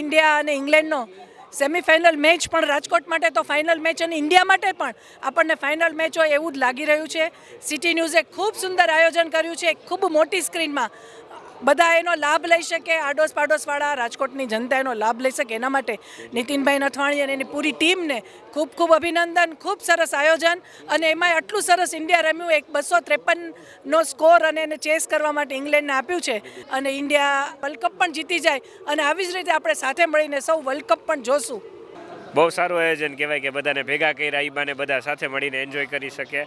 India અને ઇંગ્લેન્ડનો semi-final match પણ રાજકોટ માટે તો ફાઇનલ મેચ અને ઇન્ડિયા માટે પણ આપણને ફાઇનલ મેચ હોય એવું જ લાગી રહ્યું છે. સિટી ન્યૂઝે ખૂબ સુંદર આયોજન કર્યું છે, ખૂબ મોટી સ્ક્રીનમાં બધા એનો લાભ લઈ શકે, આડોશ પાડોશવાળા રાજકોટની જનતા એનો લાભ લઈ શકે એના માટે નીતિનભાઈ નથવાણી અને એની પૂરી ટીમને ખૂબ ખૂબ અભિનંદન. ખૂબ સરસ આયોજન અને એમાંય આટલું સરસ ઇન્ડિયા રમ્યું. એક 253નો સ્કોર અને એને ચેસ કરવા માટે ઇંગ્લેન્ડને આપ્યું છે અને ઇન્ડિયા વર્લ્ડ કપ પણ જીતી જાય અને આવી જ રીતે આપણે સાથે મળીને સૌ વર્લ્ડ કપ પણ જોશું. બહુ સારું આયોજન કહેવાય કે બધાને ભેગા કર્યા, ઈ બાને બધા સાથે મળીને એન્જોય કરી શકે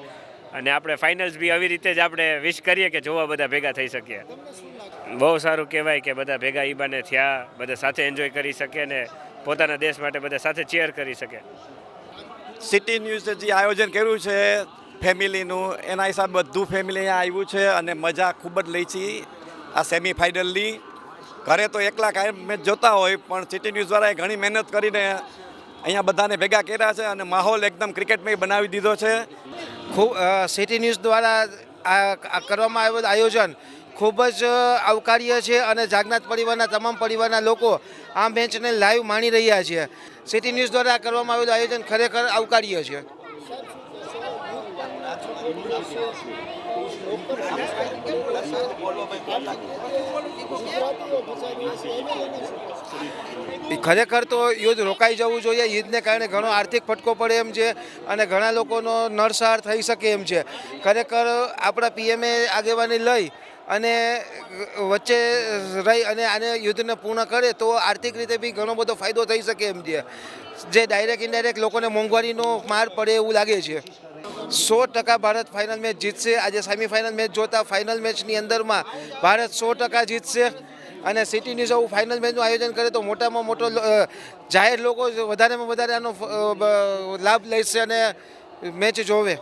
અને આપણે ફાઇનલ્સ બી આવી રીતે જ આપણે વિશ કરીએ કે જોવા બધા ભેગા થઈ શકીએ. બહુ સારું કહેવાય કે બધા ભેગા ઈ બાને થયા, બધા સાથે એન્જોય કરી શકે ને પોતાના દેશ માટે બધા સાથે ચીયર કરી શકે. સિટી ન્યૂઝે જે આયોજન કર્યું છે ફેમિલીનું, એના હિસાબે બધું ફેમિલી અહીંયા આવ્યું છે અને મજા ખૂબ જ લઈ છે આ સેમિફાઇનલની. ઘરે તો એકલા કાયમ મેચ જોતા હોય પણ સિટી ન્યૂઝ વાળાએ ઘણી મહેનત કરીને અહીંયા બધાને ભેગા કર્યા છે અને માહોલ એકદમ ક્રિકેટમય બનાવી દીધો છે. ખૂબ સિટી ન્યૂઝ દ્વારા આ કરવામાં આવેલું આયોજન ખૂબ જ આવકાર્ય છે અને જાગનાથ પરિવારના તમામ પરિવારના લોકો આ મેચને લાઈવ માણી રહ્યા છે. સિટી ન્યૂઝ દ્વારા કરવામાં આવેલું આયોજન ખરેખર આવકાર્ય છે. ખરેખર તો યુદ્ધ રોકાઈ જવું જોઈએ. યુદ્ધને કારણે ઘણો આર્થિક ફટકો પડે એમ છે અને ઘણા લોકોનો નરસંહાર થઈ શકે એમ છે. ખરેખર આપણા પીએમએ આગેવાની લઈ અને વચ્ચે રહી અને આને યુદ્ધને પૂર્ણ કરે તો આર્થિક રીતે બી ઘણો બધો ફાયદો થઈ શકે એમ છે, જે ડાયરેક્ટ ઇનડાયરેક્ટ લોકોને મોંઘવારીનો માર પડે એવું લાગે છે. 100% ભારત ફાઇનલ મેચ જીતશે. આજે સેમિફાઇનલ મેચ જોતા ફાઇનલ મેચની અંદરમાં ભારત 100% જીતશે અને સિટી ન્યૂઝ આવું ફાઇનલ મેચનું આયોજન કરે તો મોટામાં મોટો જાહેર લોકો વધારેમાં વધારે આનો લાભ લેશે અને મેચ જોવે.